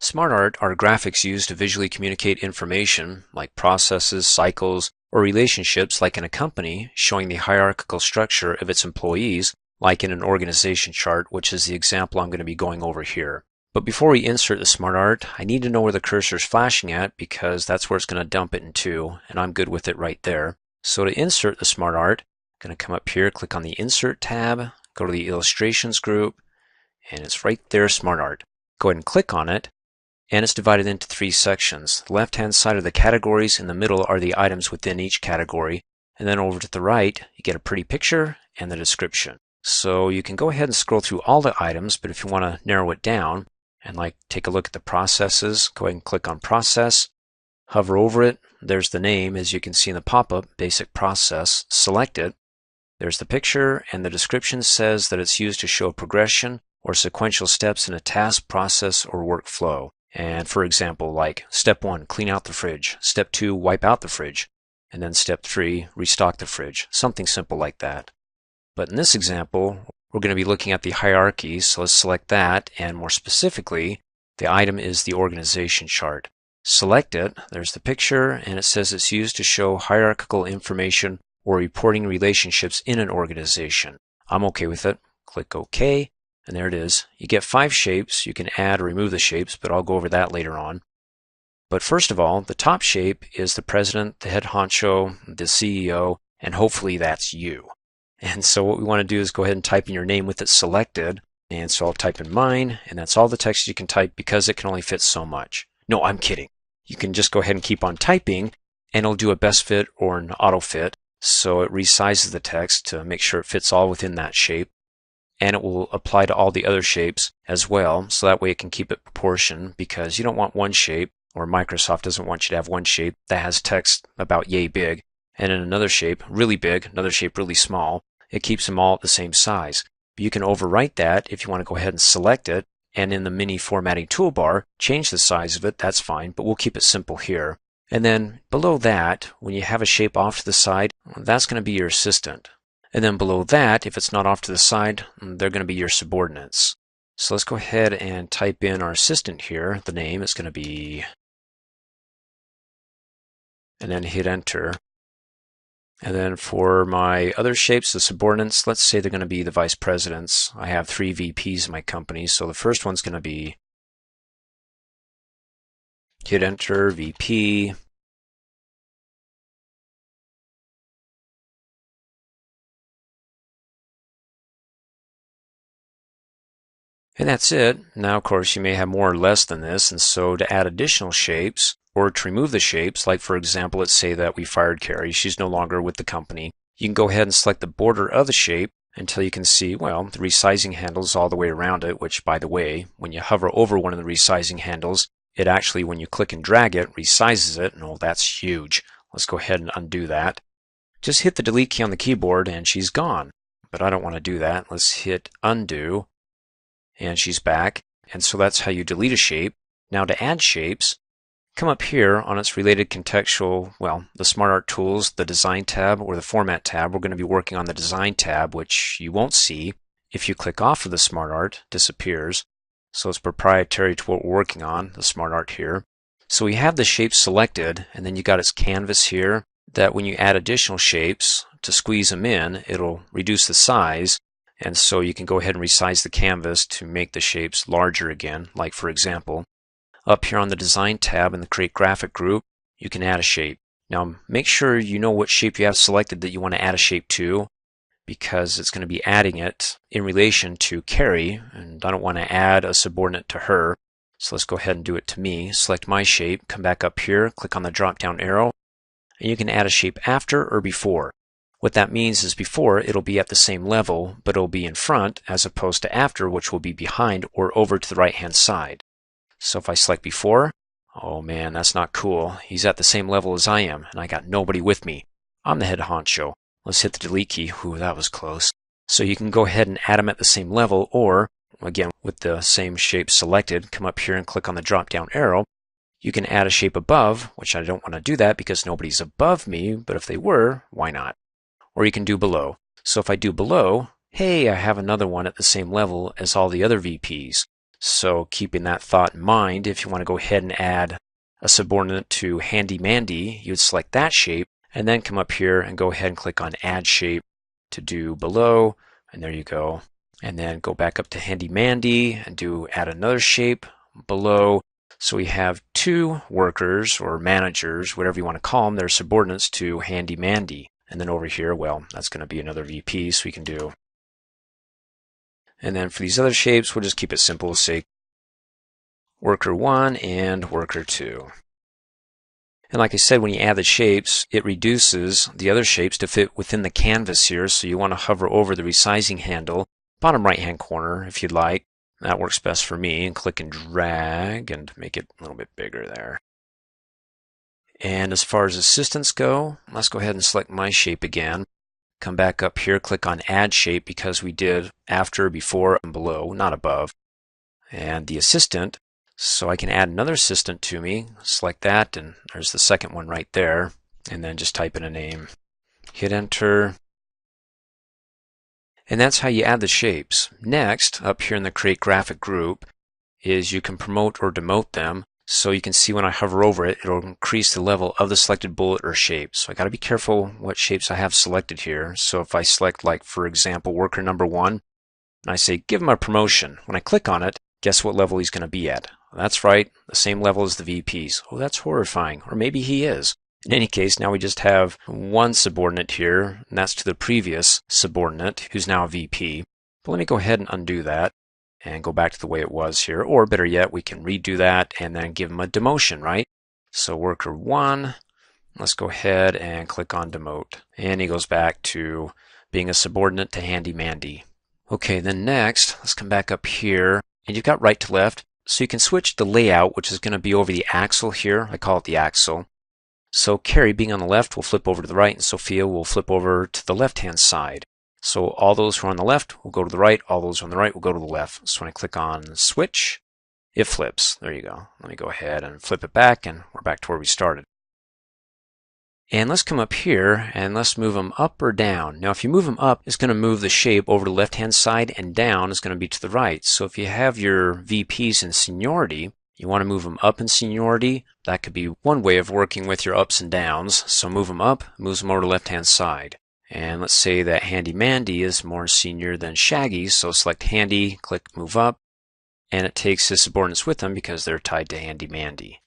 SmartArt are graphics used to visually communicate information like processes, cycles, or relationships like in a company, showing the hierarchical structure of its employees, like in an organization chart, which is the example I'm going to be going over here. But before we insert the SmartArt, I need to know where the cursor is flashing at because that's where it's going to dump it into, and I'm good with it right there. So to insert the SmartArt, I'm going to come up here, click on the Insert tab, go to the Illustrations group, and it's right there, SmartArt. Go ahead and click on it, and it's divided into three sections. The left-hand side are the categories, in the middle are the items within each category, and then over to the right, you get a pretty picture and the description. So you can go ahead and scroll through all the items, but if you want to narrow it down and take a look at the processes, go ahead and click on Process, hover over it, there's the name as you can see in the pop-up, Basic Process, select it, there's the picture, and the description says that it's used to show progression or sequential steps in a task, process, or workflow. And for example, like step 1, clean out the fridge, step 2, wipe out the fridge, and then step 3, restock the fridge, something simple like that. But in this example, we're going to be looking at the hierarchy, so let's select that, and more specifically, the item is the organization chart. Select it, there's the picture, and it says it's used to show hierarchical information or reporting relationships in an organization. I'm okay with it. Click OK, and there it is. You get 5 shapes. You can add or remove the shapes, but I'll go over that later on. But first of all, the top shape is the president, the head honcho, the CEO, and hopefully that's you. And so what we want to do is go ahead and type in your name with it selected. And so I'll type in mine, and that's all the text you can type because it can only fit so much. No, I'm kidding. You can just go ahead and keep on typing, and it'll do a best fit or an auto fit. So it resizes the text to make sure it fits all within that shape. And it will apply to all the other shapes as well, so that way it can keep it proportioned, because you don't want one shape, or Microsoft doesn't want you to have one shape that has text about yay big, and in another shape really big, another shape really small. It keeps them all at the same size. But you can overwrite that if you want to go ahead and select it, and in the mini formatting toolbar, change the size of it, that's fine, but we'll keep it simple here. And then below that, when you have a shape off to the side, that's going to be your assistant. And then below that, if it's not off to the side, they're going to be your subordinates. So let's go ahead and type in our assistant here. The name is going to be, and then hit enter. And then for my other shapes, the subordinates, let's say they're going to be the vice presidents. I have 3 VPs in my company, so the first one's going to be, hit enter, VP. And that's it. Now, of course, you may have more or less than this, and so to add additional shapes or to remove the shapes, like for example, let's say that we fired Carrie, she's no longer with the company, you can go ahead and select the border of the shape until you can see, well, the resizing handles all the way around it, which, by the way, when you hover over one of the resizing handles, it actually, when you click and drag it, resizes it, and oh, that's huge. Let's go ahead and undo that. Just hit the delete key on the keyboard and she's gone, but I don't want to do that. Let's hit undo. And she's back, and so that's how you delete a shape. Now to add shapes, come up here on its related contextual, well, the SmartArt tools, the Design tab or the Format tab. We're going to be working on the Design tab, which you won't see. If you click off of the SmartArt, disappears. So it's proprietary to what we're working on, the SmartArt here. So we have the shape selected, and then you got its canvas here, that when you add additional shapes, to squeeze them in, it'll reduce the size. And so you can go ahead and resize the canvas to make the shapes larger again, like for example, up here on the Design tab in the Create Graphic group, you can add a shape. Now make sure you know what shape you have selected that you want to add a shape to, because it's going to be adding it in relation to Carrie, and I don't want to add a subordinate to her. So let's go ahead and do it to me. Select my shape, come back up here, click on the drop-down arrow, and you can add a shape after or before. What that means is before, it'll be at the same level, but it'll be in front, as opposed to after, which will be behind or over to the right-hand side. So if I select before, oh man, that's not cool. He's at the same level as I am, and I got nobody with me. I'm the head honcho. Let's hit the delete key. Ooh, that was close. So you can go ahead and add them at the same level, or, again, with the same shape selected, come up here and click on the drop-down arrow. You can add a shape above, which I don't want to do that because nobody's above me, but if they were, why not? Or you can do below. So if I do below, hey, I have another one at the same level as all the other VPs. So keeping that thought in mind, if you want to go ahead and add a subordinate to Handy Mandy, you'd select that shape and then come up here and go ahead and click on Add Shape to do below, and there you go. And then go back up to Handy Mandy and add another shape below. So we have two workers or managers, whatever you want to call them, they're subordinates to Handy Mandy. And then over here, well, that's going to be another VP, so we can do. And then for these other shapes, we'll just keep it simple, say worker 1 and worker 2. And like I said, when you add the shapes, it reduces the other shapes to fit within the canvas here. So you want to hover over the resizing handle, bottom right-hand corner if you'd like. That works best for me. And click and drag and make it a little bit bigger there. And as far as assistants go, let's go ahead and select my shape again. Come back up here, click on Add Shape because we did after, before, and below, not above. And the assistant, so I can add another assistant to me. Select that, and there's the second one right there. And then just type in a name. Hit Enter. And that's how you add the shapes. Next, up here in the Create Graphic group, is you can promote or demote them. So you can see when I hover over it, it'll increase the level of the selected bullet or shape. So I got to be careful what shapes I have selected here. So if I select, like, for example, worker number 1, and I say give him a promotion, when I click on it, guess what level he's going to be at? Well, that's right, the same level as the VPs. Oh, that's horrifying. Or maybe he is. In any case, now we just have one subordinate here, and that's to the previous subordinate, who's now a VP. But let me go ahead and undo that and go back to the way it was here. Or better yet, we can redo that and then give him a demotion, right? So worker 1, let's go ahead and click on Demote. And he goes back to being a subordinate to Handy Mandy. Okay, then next, let's come back up here. And you've got right to left. So you can switch the layout, which is going to be over the axle here. I call it the axle. So Carrie, being on the left, will flip over to the right, and Sophia will flip over to the left-hand side. So all those who are on the left will go to the right, all those who are on the right will go to the left. So when I click on Switch, it flips. There you go. Let me go ahead and flip it back, and we're back to where we started. And let's come up here, and let's move them up or down. Now if you move them up, it's going to move the shape over to the left-hand side, and down is going to be to the right. So if you have your VPs in seniority, you want to move them up in seniority. That could be one way of working with your ups and downs. So move them up, moves them over to the left-hand side. And let's say that Handy Mandy is more senior than Shaggy, so select Handy, click Move Up, and it takes his subordinates with them because they're tied to Handy Mandy.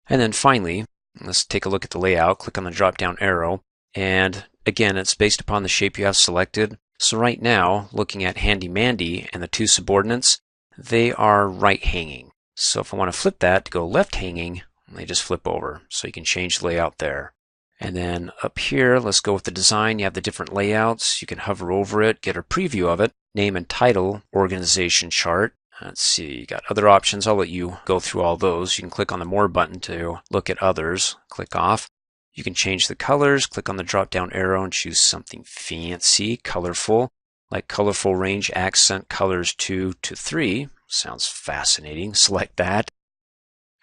And then finally, let's take a look at the layout. Click on the drop-down arrow, and again, it's based upon the shape you have selected. So right now, looking at Handy Mandy and the two subordinates, they are right-hanging. So if I want to flip that to go left-hanging, they just flip over. So you can change the layout there. And then up here, let's go with the design. You have the different layouts. You can hover over it, get a preview of it, name and title, organization chart. Let's see, you got other options. I'll let you go through all those. You can click on the More button to look at others. Click off. You can change the colors. Click on the drop-down arrow and choose something fancy, colorful, like colorful range accent colors 2 to 3. Sounds fascinating. Select that.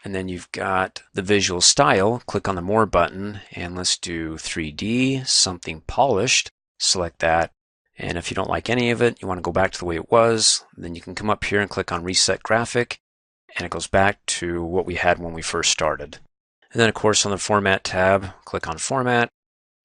And then you've got the visual style. Click on the More button and let's do 3D, something polished. Select that. And if you don't like any of it, you want to go back to the way it was, then you can come up here and click on Reset Graphic, and it goes back to what we had when we first started. And then, of course, on the Format tab, click on Format,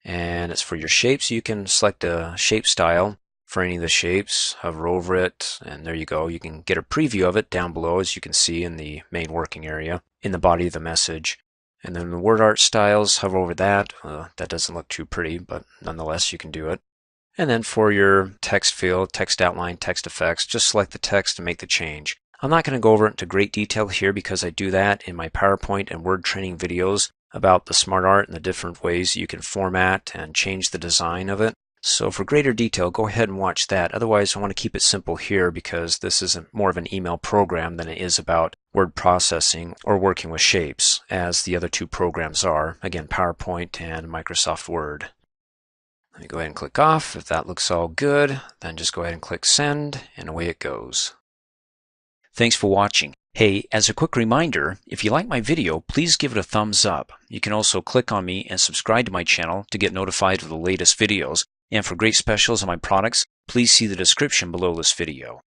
and it's for your shapes. You can select a shape style for any of the shapes, hover over it, and there you go. You can get a preview of it down below, as you can see in the main working area, in the body of the message. And then the word art styles, hover over that. That doesn't look too pretty, but nonetheless, you can do it. And then for your text field, text outline, text effects, just select the text and make the change. I'm not going to go over it into great detail here because I do that in my PowerPoint and Word training videos about the SmartArt and the different ways you can format and change the design of it. So for greater detail, go ahead and watch that. Otherwise, I want to keep it simple here because this isn't more of an email program than it is about word processing or working with shapes, as the other two programs are. Again, PowerPoint and Microsoft Word. Let me go ahead and click off. If that looks all good, then just go ahead and click Send, and away it goes. Thanks for watching. Hey, as a quick reminder, if you like my video, please give it a thumbs up. You can also click on me and subscribe to my channel to get notified of the latest videos. And for great specials on my products, please see the description below this video.